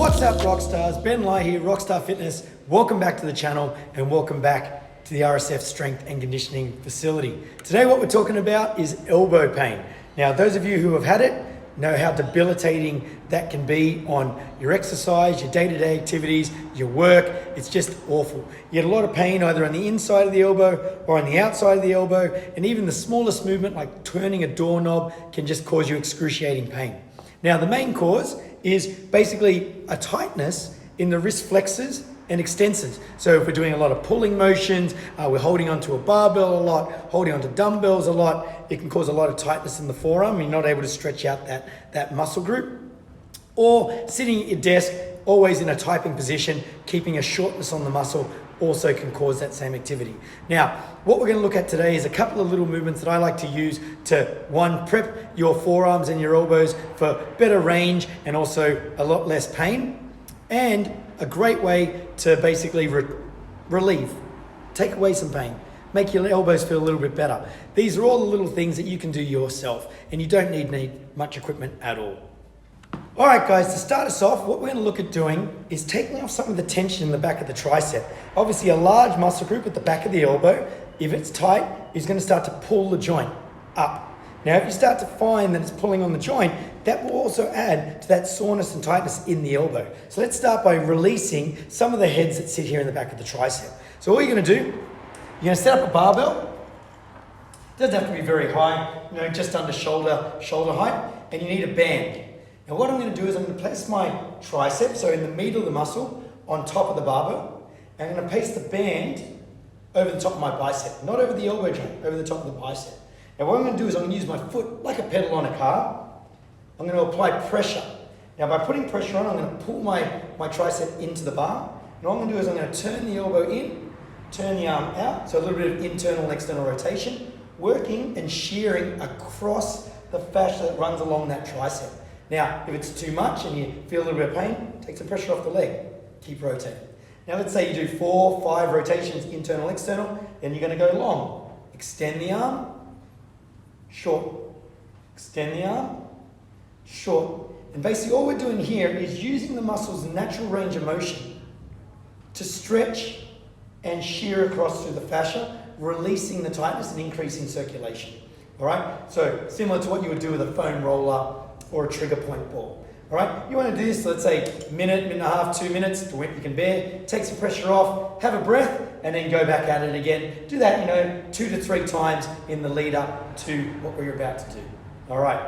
What's up, Rockstars? Ben Lai here, Rockstar Fitness. Welcome back to the channel and welcome back to the RSF Strength and Conditioning Facility. Today what we're talking about is elbow pain. Now, those of you who have had it know how debilitating that can be on your exercise, your day-to-day activities, your work. It's just awful. You get a lot of pain either on the inside of the elbow or on the outside of the elbow, and even the smallest movement like turning a doorknob can just cause you excruciating pain. Now, the main cause is basically a tightness in the wrist flexors and extensors. So if we're doing a lot of pulling motions, we're holding onto a barbell a lot, holding onto dumbbells a lot, it can cause a lot of tightness in the forearm. You're not able to stretch out that muscle group. Or sitting at your desk, always in a typing position, keeping a shortness on the muscle also can cause that same activity. Now, what we're going to look at today is a couple of little movements that I like to use to, one, prep your forearms and your elbows for better range and also a lot less pain, and a great way to basically relieve, take away some pain, make your elbows feel a little bit better. These are all the little things that you can do yourself, and you don't need much equipment at all. All right, guys, to start us off, what we're going to look at doing is taking off some of the tension in the back of the tricep. Obviously, a large muscle group at the back of the elbow, if it's tight, is going to start to pull the joint up. Now, if you start to find that it's pulling on the joint, that will also add to that soreness and tightness in the elbow. So let's start by releasing some of the heads that sit here in the back of the tricep. So all you're going to do, you're going to set up a barbell. It doesn't have to be very high, just under shoulder height, and you need a band. Now what I'm going to do is I'm going to place my tricep, so in the middle of the muscle, on top of the barbell, and I'm going to place the band over the top of my bicep, not over the elbow joint, over the top of the bicep. Now what I'm going to do is I'm going to use my foot like a pedal on a car. I'm going to apply pressure. Now by putting pressure on, I'm going to pull my tricep into the bar. And all I'm going to do is I'm going to turn the elbow in, turn the arm out, so a little bit of internal and external rotation, working and shearing across the fascia that runs along that tricep. Now, if it's too much and you feel a little bit of pain, take some pressure off the leg. Keep rotating. Now, let's say you do 4, 5 rotations, internal, external, then you're going to go long. Extend the arm, short. Extend the arm, short. And basically all we're doing here is using the muscle's natural range of motion to stretch and shear across through the fascia, releasing the tightness and increasing circulation. All right? So similar to what you would do with a foam roller or a trigger point ball. All right, you want to do this, let's say minute and a half, 2 minutes, the width you can bear, take some pressure off, have a breath, and then go back at it again. Do that, 2 to 3 times in the lead up to what we're about to do. All right.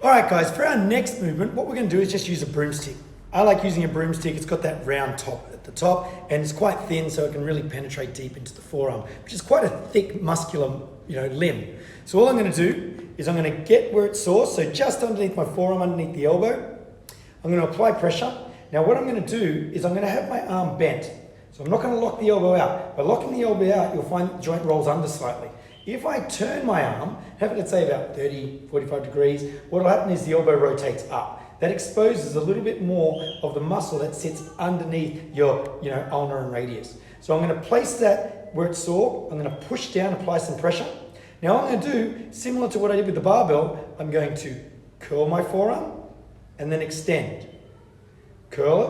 All right, guys, for our next movement, what we're going to do is just use a broomstick. I like using a broomstick. It's got that round top at the top, and it's quite thin, so it can really penetrate deep into the forearm, which is quite a thick, muscular, limb. So all I'm going to do is I'm going to get where it's sore, so just underneath my forearm, underneath the elbow. I'm going to apply pressure. Now what I'm going to do is I'm going to have my arm bent. So I'm not going to lock the elbow out. By locking the elbow out, you'll find the joint rolls under slightly. If I turn my arm, have it, let's say about 30, 45 degrees, what will happen is the elbow rotates up. That exposes a little bit more of the muscle that sits underneath your, ulnar and radius. So I'm going to place that where it's sore. I'm going to push down, apply some pressure. Now what I'm going to do, similar to what I did with the barbell, I'm going to curl my forearm and then extend. Curl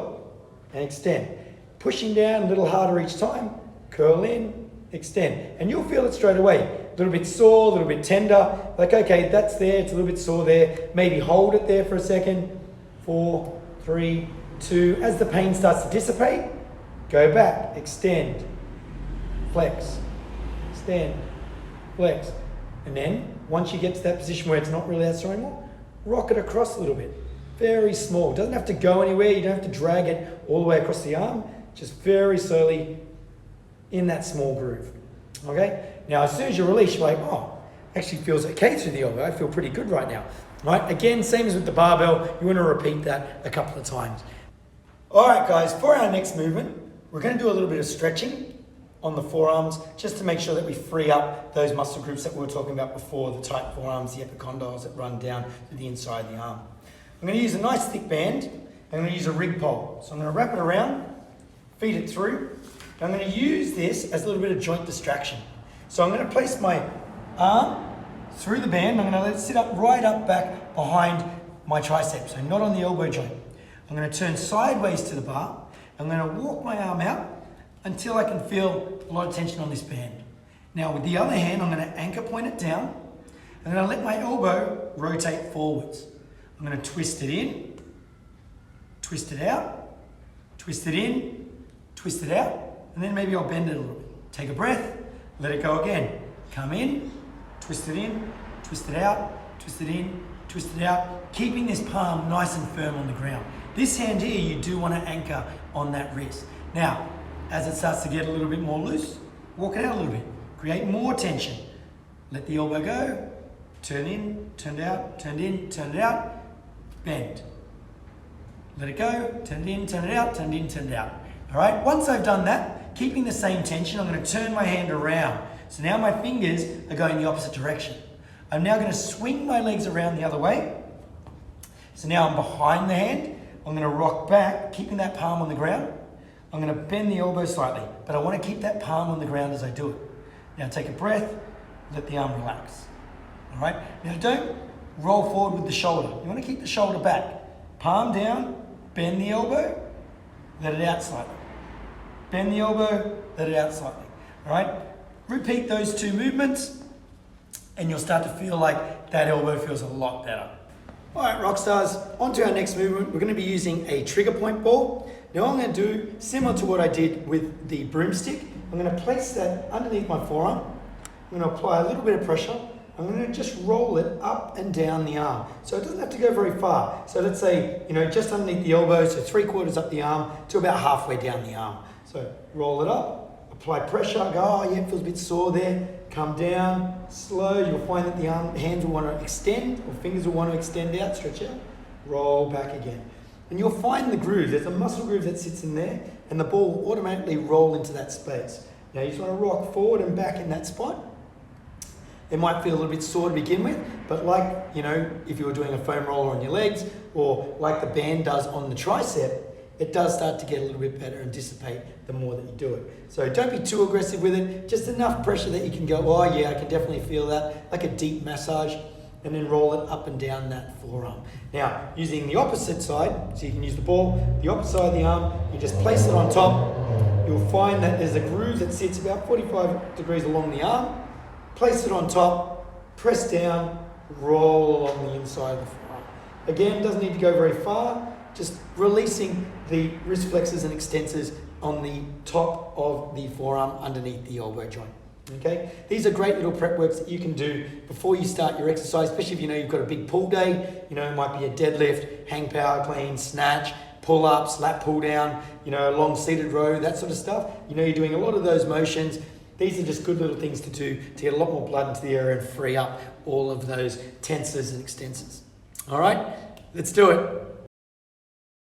it and extend. Pushing down a little harder each time, curl in, extend. And you'll feel it straight away. A little bit sore, a little bit tender. Like, okay, that's there, it's a little bit sore there. Maybe hold it there for a second. 4, 3, 2. As the pain starts to dissipate, go back, extend, flex, extend, flex. And then, once you get to that position where it's not really that sore anymore, rock it across a little bit. Very small. It doesn't have to go anywhere. You don't have to drag it all the way across the arm. Just very slowly in that small groove. Okay? Now, as soon as you release, you're like, oh, actually feels okay through the elbow. I feel pretty good right now. Right? Again, same as with the barbell. You want to repeat that a couple of times. All right, guys, for our next movement, we're going to do a little bit of stretching on the forearms, just to make sure that we free up those muscle groups that we were talking about before, the tight forearms, the epicondyles that run down to the inside of the arm. I'm going to use a nice thick band, and I'm going to use a rig pole. So I'm going to wrap it around, feed it through, and I'm going to use this as a little bit of joint distraction. So I'm going to place my arm through the band, I'm going to let it sit up right up back behind my tricep, so not on the elbow joint. I'm going to turn sideways to the bar. I'm going to walk my arm out until I can feel a lot of tension on this band. Now with the other hand, I'm going to anchor point it down. I'm going to let my elbow rotate forwards. I'm going to twist it in, twist it out, twist it in, twist it out, and then maybe I'll bend it a little bit. Take a breath, let it go again. Come in, twist it in, twist it out, twist it in, twist it out, keeping this palm nice and firm on the ground. This hand here, you do want to anchor on that wrist. Now, as it starts to get a little bit more loose, walk it out a little bit. Create more tension. Let the elbow go, turn in, turn it out, turn it in, turn it out, bend. Let it go, turn it in, turn it out, turn it in, turn it out. All right, once I've done that, keeping the same tension, I'm going to turn my hand around. So now my fingers are going the opposite direction. I'm now going to swing my legs around the other way. So now I'm behind the hand. I'm going to rock back, keeping that palm on the ground. I'm going to bend the elbow slightly, but I want to keep that palm on the ground as I do it. Now take a breath, let the arm relax. All right, now don't roll forward with the shoulder. You want to keep the shoulder back. Palm down, bend the elbow, let it out slightly. Bend the elbow, let it out slightly. All right, repeat those two movements and you'll start to feel like that elbow feels a lot better. All right, rock stars, on to our next movement. We're going to be using a trigger point ball. Now I'm going to do similar to what I did with the broomstick. I'm going to place that underneath my forearm. I'm going to apply a little bit of pressure. I'm going to just roll it up and down the arm. So it doesn't have to go very far. So let's say, just underneath the elbow, so 3/4 up the arm to about halfway down the arm. So roll it up, apply pressure, go, oh yeah, it feels a bit sore there. Come down, slow. You'll find that the hands will want to extend, or fingers will want to extend out, stretch out. Roll back again. And you'll find the groove. There's a muscle groove that sits in there, and the ball will automatically roll into that space. Now you just want to rock forward and back in that spot. It might feel a little bit sore to begin with, but like, if you were doing a foam roller on your legs, or like the band does on the tricep, it does start to get a little bit better and dissipate the more that you do it. So don't be too aggressive with it, just enough pressure that you can go, oh yeah, I can definitely feel that, like a deep massage, and then roll it up and down that forearm. Now, using the opposite side, so you can use the ball, the opposite side of the arm, you just place it on top. You'll find that there's a groove that sits about 45 degrees along the arm. Place it on top, press down, roll along the inside of the forearm. Again, doesn't need to go very far, just releasing the wrist flexors and extensors on the top of the forearm underneath the elbow joint. Okay, these are great little prep works that you can do before you start your exercise, especially if you've got a big pull day. It might be a deadlift, hang power clean, snatch, pull-ups, lat pull down, a long seated row, that sort of stuff. You're doing a lot of those motions. These are just good little things to do to get a lot more blood into the area and free up all of those tensors and extensors. All right, let's do it.